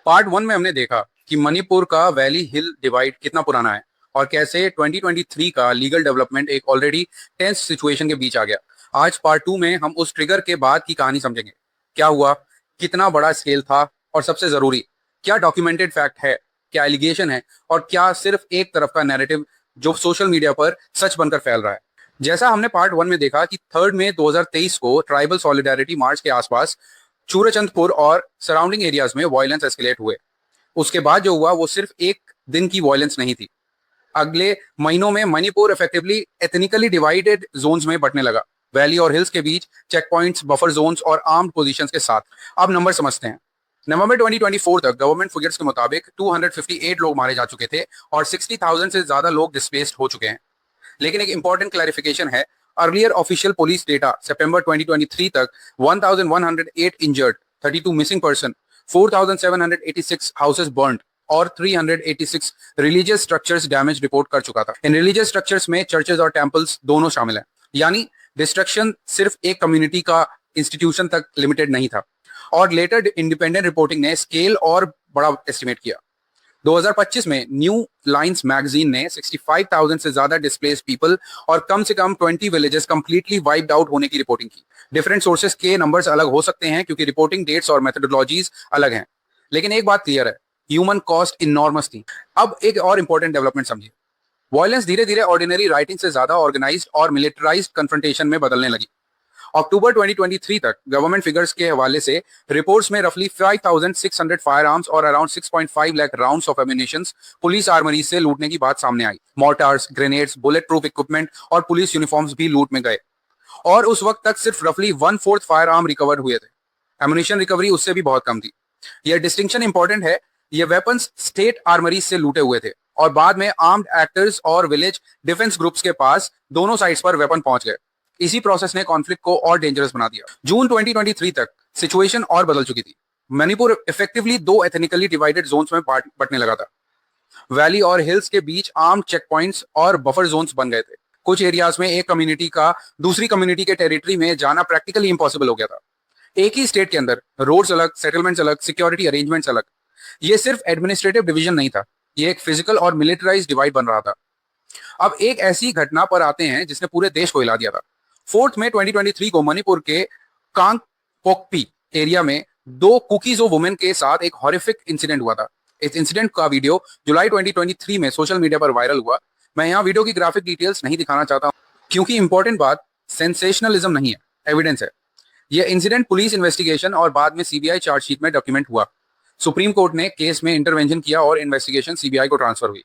Part one में हमने देखा कि मणिपुर का वैली हिल डिवाइड कितना पुराना है और कैसे 2023 का लीगल डेवलपमेंट एक ऑलरेडी टेंस सिचुएशन के बीच आ गया। आज पार्ट टू में हम उस ट्रिगर के बाद की कहानी समझेंगे। क्या हुआ, कितना बड़ा स्केल था और सबसे जरूरी क्या डॉक्यूमेंटेड फैक्ट है, क्या एलिगेशन है और क्या सिर्फ एक तरफ का नैरेटिव जो सोशल मीडिया पर सच बनकर फैल रहा है। जैसा हमने पार्ट वन में देखा कि 3 मई 2023 को ट्राइबल सॉलिडारिटी मार्च के आसपास चूरचंदपुर और सराउंडिंग एरियाज में वायलेंस एस्केलेट हुए। उसके बाद जो हुआ वो सिर्फ एक दिन की वायलेंस नहीं थी। अगले महीनों में Manipur effectively ethnically divided zones में बंटने लगा, वैली और हिल्स के बीच चेक पॉइंट्स, बफर जोन्स और आर्म्ड पोजीशंस के साथ। अब नंबर समझते हैं। नवंबर 2024 तक गवर्नमेंट फिगर्स के मुताबिक 258 लोग मारे जा चुके थे और 60,000 से ज्यादा लोग डिस्प्लेस्ड हो चुके हैं। लेकिन एक इंपॉर्टेंट क्लैरिफिकेशन है, अर्लियर ऑफिशियल पुलिस डेटा सितंबर 2023 तक 1108 injured, 32 missing person, 4786 houses burned और 386 रिलीजियस स्ट्रक्चर्स डैमेज रिपोर्ट कर चुका था। इन रिलीजियस स्ट्रक्चर्स में चर्चेज और टेंपल्स दोनों शामिल हैं, यानी डिस्ट्रक्शन सिर्फ एक कम्युनिटी का इंस्टीट्यूशन तक लिमिटेड नहीं था। और लेटर इंडिपेंडेंट रिपोर्टिंग ने स्केल और बड़ा एस्टिमेट किया। 2025 में न्यू लाइन्स मैगजीन ने 65,000 से ज्यादा डिस्प्लेस्ड पीपल और कम से कम 20 विलेजेस कंप्लीटली वाइप्ड आउट होने की रिपोर्टिंग की। डिफरेंट सोर्सेस के नंबर्स अलग हो सकते हैं क्योंकि रिपोर्टिंग डेट्स और मेथोडोलॉजीज अलग हैं, लेकिन एक बात क्लियर है, ह्यूमन कॉस्ट इनॉर्मस थी। अब एक और इंपॉर्टेंट डेवलपमेंट समझिए। वायलेंस धीरे धीरे ऑर्डिनरी राइटिंग से ज्यादा ऑर्गेनाइज्ड और मिलिटराइज्ड कन्फ्रंटेशन में बदलने लगी। अक्टूबर 2023 तक गवर्नमेंट फिगर्स के हवाले से रिपोर्ट्स में रफली 5,600 फायर आर्म्स और around 6.5 lakh rounds of ammunitions police armoury से लूटने की बात सामने आई। Mortars, grenades, bullet proof equipment और पुलिस यूनिफॉर्म्स भी लूट में गए और उस वक्त तक सिर्फ रफली 1/4 फायर आर्म रिकवर हुए थे। एम्यूनिशन रिकवरी उससे भी बहुत कम थी। यह डिस्टिंक्शन इंपॉर्टेंट है, ये वेपन्स स्टेट आर्मरी से लूटे हुए थे और बाद में आर्म्ड एक्टर्स और विलेज डिफेंस ग्रुप्स के पास दोनों साइड्स पर वेपन पहुंच गए। इसी प्रोसेस ने कॉन्फ्लिक्ट को और डेंजरस बना दिया। जून 2023 तक सिचुएशन और बदल चुकी थी। मणिपुर इफेक्टिवली दो एथनिकली डिवाइडेड जोन्स में बंटने लगा था। वैली और हिल्स के बीच आर्म चेक पॉइंट्स और बफर जोन्स बन गए थे। कुछ एरियाज में एक कम्युनिटी का दूसरी कम्युनिटी के टेरिटरी में जाना प्रैक्टिकली इंपॉसिबल हो गया था। एक ही स्टेट के अंदर रोड्स अलग, सेटलमेंट्स अलग, सिक्योरिटी अरेंजमेंट्स अलग। ये सिर्फ एडमिनिस्ट्रेटिव डिवीजन नहीं था, ये एक फिजिकल और मिलिटराइज्ड डिवाइड बन रहा था। अब एक ऐसी घटना पर आते हैं जिसने पूरे देश को हिला दिया था। 4 मई 2023 को मणिपुर के कांगपोकपी एरिया में 2 कुकीज ऑफ वुमेन के साथ एक हॉरिफिक इंसिडेंट हुआ था। इस इंसिडेंट का वीडियो जुलाई 2023 में सोशल मीडिया पर वायरल हुआ। मैं यहाँ वीडियो की ग्राफिक डिटेल्स नहीं दिखाना चाहता क्योंकि इंपॉर्टेंट बात सेंसेशनलिज्म नहीं है, एविडेंस है। यह इंसिडेंट पुलिस इन्वेस्टिगेशन और बाद में सीबीआई चार्जशीट में डॉक्यूमेंट हुआ। सुप्रीम कोर्ट ने केस में इंटरवेंशन किया और इन्वेस्टिगेशन सीबीआई को ट्रांसफर हुई।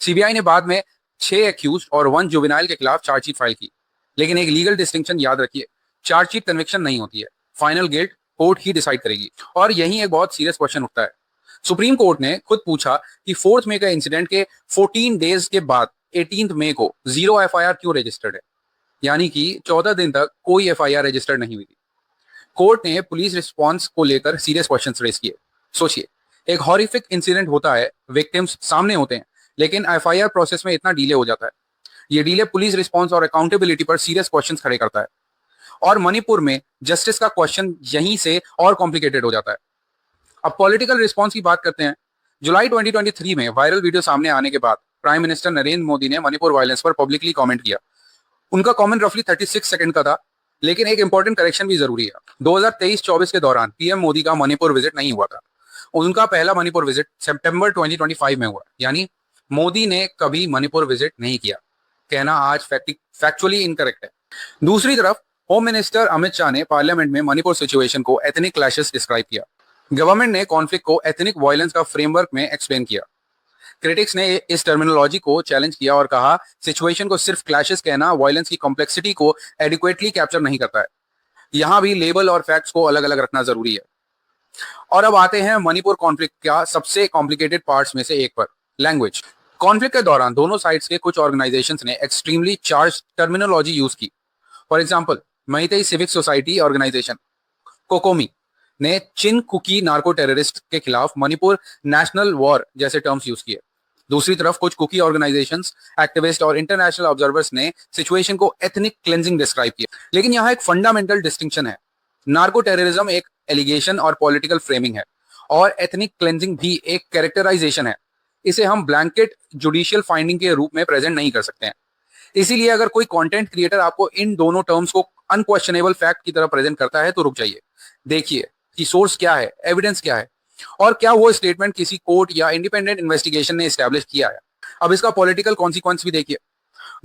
सीबीआई ने बाद में 6 एक्यूज और 1 जुवेनाइल के खिलाफ चार्जशीट फाइल की। लेकिन एक लीगल डिस्टिंक्शन याद रखिए, चार्जशीट कन्विक्शन नहीं होती है, फाइनल गिल्ट कोर्ट ही डिसाइड करेगी। और यही एक बहुत सीरियस क्वेश्चन उठता है। सुप्रीम कोर्ट ने खुद पूछा कि 4 मई का इंसिडेंट के 14 डेज के बाद 18 मई को 0 एफआईआर क्यों रजिस्टर्ड है, यानी कि 14 दिन तक कोई एफआईआर रजिस्टर्ड नहीं हुई थी। कोर्ट ने पुलिस रिस्पॉन्स को लेकर सीरियस क्वेश्चंस रेज किए। सोचिए, एक हॉरिफिक इंसिडेंट होता है, विक्टिम्स सामने होते हैं, लेकिन एफआईआर प्रोसेस में इतना डिले हो जाता है। ये डिले पुलिस रिस्पॉन्स और अकाउंटेबिलिटी पर सीरियस क्वेश्चंस खड़े करता है और मणिपुर में जस्टिस का क्वेश्चन यहीं से और कॉम्प्लिकेटेड हो जाता है। अब पॉलिटिकल रिस्पॉन्स की बात करते हैं। जुलाई 2023 में वायरल वीडियो सामने आने के बाद प्राइम मिनिस्टर नरेंद्र मोदी ने मणिपुर वायलेंस पर पब्लिकली कमेंट किया। उनका कमेंट रफली 36 सेकंड का था, लेकिन एक इंपॉर्टेंट करेक्शन भी जरूरी है। 2023-24 के दौरान पीएम मोदी का मणिपुर विजिट नहीं हुआ था। उनका पहला मणिपुर विजिट सितंबर 2025 में हुआ, यानी मोदी ने कभी मणिपुर विजिट नहीं किया। कहना आज फैक्चुअली इनकरेक्ट है। दूसरी तरफ होम मिनिस्टर अमित शाह ने पार्लियामेंट में मणिपुर सिचुएशन को एथनिक क्लैशेस डिस्क्राइब किया। गवर्नमेंट ने कॉन्फ्लिक्ट को एथनिक वायलेंस का फ्रेमवर्क में एक्सप्लेन किया। क्रिटिक्स ने इस टर्मिनोलॉजी को चैलेंज किया और कहा सिचुएशन को सिर्फ क्लैशेस कहना वायलेंस की कॉम्प्लेक्सिटी को एडिक्वेटली कैप्चर नहीं करता है। यहां भी लेबल और फैक्ट्स को अलग अलग रखना जरूरी है। और अब आते हैं मणिपुर कॉन्फ्लिक्ट का सबसे कॉम्प्लिकेटेड पार्ट्स में से एक पर, लैंग्वेज। कॉन्फ्लिक्ट के दौरान दोनों साइड्स के कुछ ऑर्गेनाइजेशंस ने एक्सट्रीमली चार्ज टर्मिनोलॉजी यूज की। For example, Meitei civic society organisation COCOMI ने चिन कुकी नार्को टेररिस्ट के खिलाफ मणिपुर नेशनल वॉर जैसे टर्म्स यूज किए। दूसरी तरफ कुछ कुकी ऑर्गेनाइजेशंस, एक्टिविस्ट और इंटरनेशनल ऑब्जर्वर्स ने सिचुएशन को एथनिक क्लेंजिंग डिस्क्राइब किया। लेकिन यहाँ एक फंडामेंटल डिस्टिंक्शन है। नार्को टेररिज्म एक एलिगेशन और पॉलिटिकल फ्रेमिंग है और एथनिक क्लेंजिंग भी एक कैरेक्टराइजेशन है। इसे हम ब्लैंकेट जुडिशियल फाइंडिंग के रूप में प्रेजेंट नहीं कर सकते हैं। इसीलिए अगर कोई कंटेंट क्रिएटर आपको इन दोनों टर्म्स को अनक्वेश्चनेबल फैक्ट की तरह प्रेजेंट करता है तो रुक जाइए, देखिए कि सोर्स क्या है, एविडेंस क्या है, और क्या वो स्टेटमेंट किसी कोर्ट या इंडिपेंडेंट इन्वेस्टिगेशन ने एस्टैब्लिश किया है। अब इसका पॉलिटिकल कॉन्सिक्वेंस भी देखिए।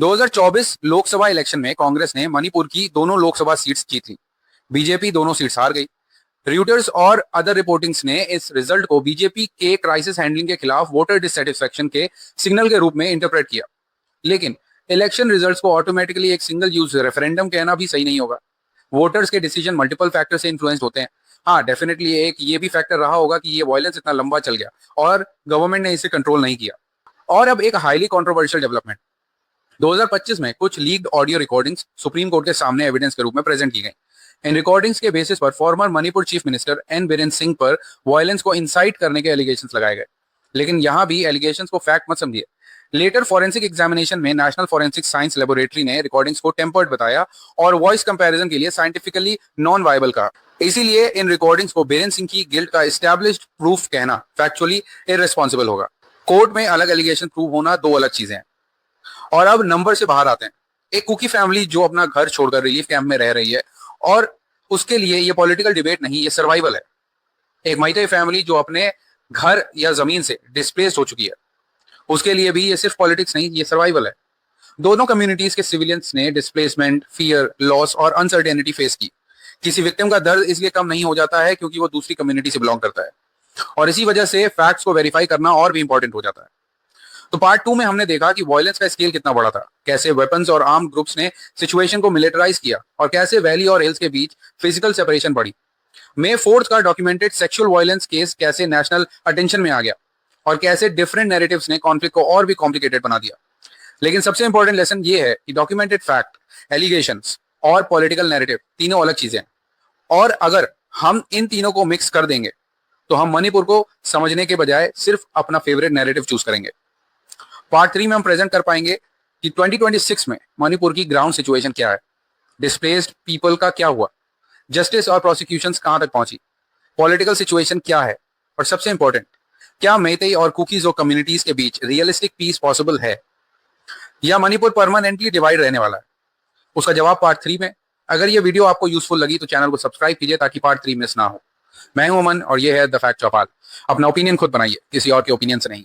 2024 लोकसभा इलेक्शन में कांग्रेस ने मणिपुर की दोनों लोकसभा सीट्स जीत ली, बीजेपी दोनों सीट्स हार गई। रॉयटर्स और अदर रिपोर्टिंग्स ने इस रिजल्ट को बीजेपी के क्राइसिस हैंडलिंग के खिलाफ वोटर डिससेटिस्फेक्शन के सिग्नल के रूप में इंटरप्रेट किया। लेकिन इलेक्शन रिजल्ट्स को ऑटोमेटिकली एक सिंगल यूज रेफरेंडम कहना भी सही नहीं होगा। वोटर्स के डिसीजन मल्टीपल फैक्टर से इन्फ्लुएंस होते हैं। हाँ, डेफिनेटली एक ये भी फैक्टर रहा होगा कि ये वायलेंस इतना लंबा चल गया और गवर्नमेंट ने इसे कंट्रोल नहीं किया। और अब एक हाईली कंट्रोवर्शियल डेवलपमेंट, 2025 में कुछ leaked audio recordings supreme court के सामने एविडेंस के रूप में प्रेजेंट की गई। इन रिकॉर्डिंग्स के बेसिस पर former Manipur chief minister N Biren Singh पर वायलेंस को इंसाइट करने के एलिगेशंस लगाए गए। लेकिन यहां भी एलिगेशंस को फैक्ट मत समझिए। लेटर फॉरेंसिक एग्जामिनेशन में नेशनल फॉरेंसिक साइंस लेबोरेटरी ने रिकॉर्डिंग्स को टेम्पर्ड बताया और वॉइस कंपैरिजन के लिए साइंटिफिकली नॉन वायबल कहा। इसीलिए इन रिकॉर्डिंग्स को बीरेन सिंह की गिल्ट का एस्टैब्लिश्ड प्रूफ कहना फैक्चुअली इररिस्पॉन्सिबल होगा। कोर्ट में अलग एलिगेशन प्रूव होना दो अलग चीजें हैं। और अब नंबर से बाहर आते हैं। एक कुकी फैमिली जो अपना घर छोड़कर रिलीफ कैंप में रह रही है और उसके लिए ये पॉलिटिकल डिबेट नहीं, ये सर्वाइवल है। एक मैतेई फैमिली जो अपने घर या जमीन से डिस्प्लेस्ड हो चुकी है, उसके लिए भी ये सिर्फ पॉलिटिक्स नहीं, ये सर्वाइवल है। दोनों कम्युनिटीज के सिविलियंस ने डिस्प्लेसमेंट, फियर, लॉस और अनसर्टेनिटी फेस की। किसी विक्टिम का दर्द इसलिए कम नहीं हो जाता है क्योंकि वो दूसरी कम्युनिटी से बिलोंग करता है, और इसी वजह से फैक्ट्स को वेरीफाई करना और भी इंपॉर्टेंट हो जाता है। तो पार्ट 2 में हमने देखा कि वायलेंस का स्केल कितना बड़ा था, कैसे वेपन्स और आर्म्ड ग्रुप्स ने सिचुएशन को मिलिटराइज किया, और कैसे वैली और हिल्स के बीच फिजिकल सेपरेशन बढ़ी। May 4th का डॉक्यूमेंटेड सेक्सुअल वायलेंस केस कैसे नेशनल अटेंशन में आ गया, और कैसे डिफरेंट नैरेटिव्स ने कॉन्फ्लिक्ट को और भी कॉम्प्लिकेटेड बना दिया। लेकिन सबसे इंपॉर्टेंट लेसन ये है कि डॉक्यूमेंटेड फैक्ट, एलिगेशंस और पॉलिटिकल नैरेटिव तीनों अलग चीजें हैं, और अगर हम इन तीनों को मिक्स कर देंगे तो हम मणिपुर को समझने के बजाय सिर्फ अपना फेवरेट नैरेटिव चूज करेंगे। पार्ट 3 में हम प्रेजेंट कर पाएंगे कि 2026 में मणिपुर की ग्राउंड सिचुएशन क्या है, डिस्प्लेस्ड पीपल का क्या हुआ, जस्टिस और प्रोसिक्यूशन कहां तक पहुंची, पॉलिटिकल सिचुएशन क्या है, और सबसे इंपॉर्टेंट, क्या मैतेई और कुकीज और कम्युनिटीज के बीच रियलिस्टिक पीस पॉसिबल है, या मणिपुर परमानेंटली डिवाइड रहने वाला है। उसका जवाब पार्ट 3 में। अगर ये वीडियो आपको यूजफुल लगी तो चैनल को सब्सक्राइब कीजिए ताकि पार्ट 3 मिस ना हो। मैं हूं अमन और ये है द फैक्ट ऑफ ऑल। अपना ओपिनियन खुद बनाइए, किसी और के ओपिनियन से नहीं।